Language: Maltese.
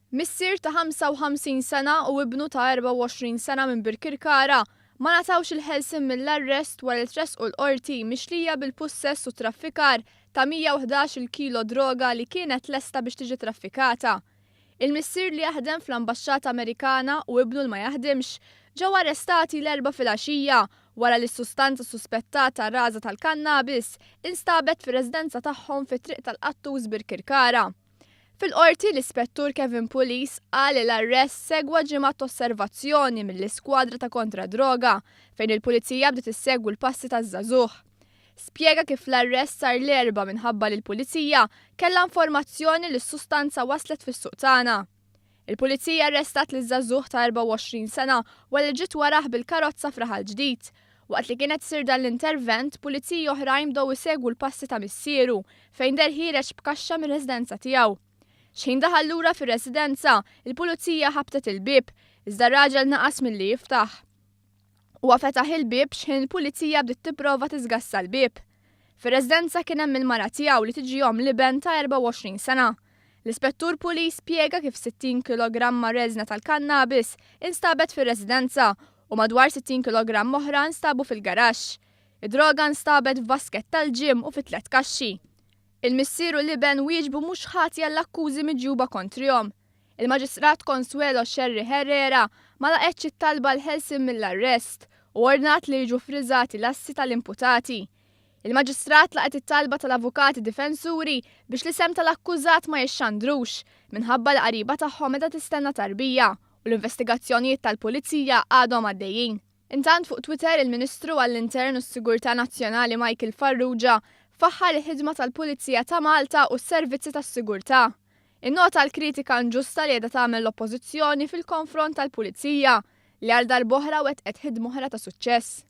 Missier ta' 55 sena u ibnu ta' 24 sena minn Birkirkara ma ngħtawx il-ħelsien mill-arrest wara li tressqu l-qorti mixlija bil-possess u traffikar ta' 111 kilo droga li kienet lesta biex tiġi traffikata. Il-missier li jaħdem fl-Ambaxxata Amerikana u ibnu l ma jaħdimx ġew arrestati l-4 filgħaxija wara li s-sustanza suspettata raża tal-kannabis instabet fir-residenza tagħhom fit-triq tal-qattuż Birkirkara. Fil-qorti l-ispettur Il-Pulizija qal li l-arrest segwa ġimgħat osservazzjoni mill-iskwadra ta' kontra droga fejn il-pulizija bdiet issegwu l-passi taż-żagħżugħ. Spjega kif l-arrest sar l-erba' minħabba li l-pulizija kellha informazzjoni li s-sustanza waslet fis-suq tagħna. Il-pulizija arrestat liż-żagħżugħ ta' 24 sena wara li ġiet waraħ bil-karozza f'raħal ġdid. Waqt li kienet isir dan l-intervent, pulizija oħrajn bdew isegwu l-passi ta' Missieru fejn der ħireġ b'kaxxa mir-residenza tiegħu. Xejn daħal lura fir-residenza, il-pulizija ħabtet il-bib, iżda r-raġel naqas milli jiftaħ. Huwa fetaħ il-bib x'ħin il-pulizija bdiet tipprova tiżgassa l-bib. Fir-residenza kien hemm il-mara tiegħu li tiġihom l-iben ta' 24 sena. L-ispettur pulis spjega kif 60 kg reżna tal-kannabis instabet fir-residenza u madwar 60 kg oħra nstabu fil-garaxx. Id-droga nstabet f'basket tal-ġim u fit 3 kaxxi. Il-Missier u l-iben wieġbu mhux ħati għall-akkużi miġjuba kontrihom. Il-Maġistrat Consuelo Xerri Herrera ma laqgħetx it-talba l-ħelsien mill-arrest u ordnat li jiġu friżati l-assi tal-imputati. Il-Maġistrat laqgħet it-talba tal-avukati difensuri biex l-isem tal-akkużat ma jixxandrux minħabba l-qariba tagħhom meta tistenna tarbija u l-investigazzjonijiet tal-pulizija għadhom għaddejjin. Intant fuq Twitter il-Ministru għall-Intern u s-Sigurtà Nazzjonali Michael Farrugia faħħar il-ħidma tal-Pulizija ta' Malta u s-servizzi tas-sigurtà. Innota l-kritika inġusta li qiegħda tagħmel l-Oppożizzjoni fil-konfront tal-Pulizija li għal darb'oħra wettqet ħidma oħra ta' suċċess.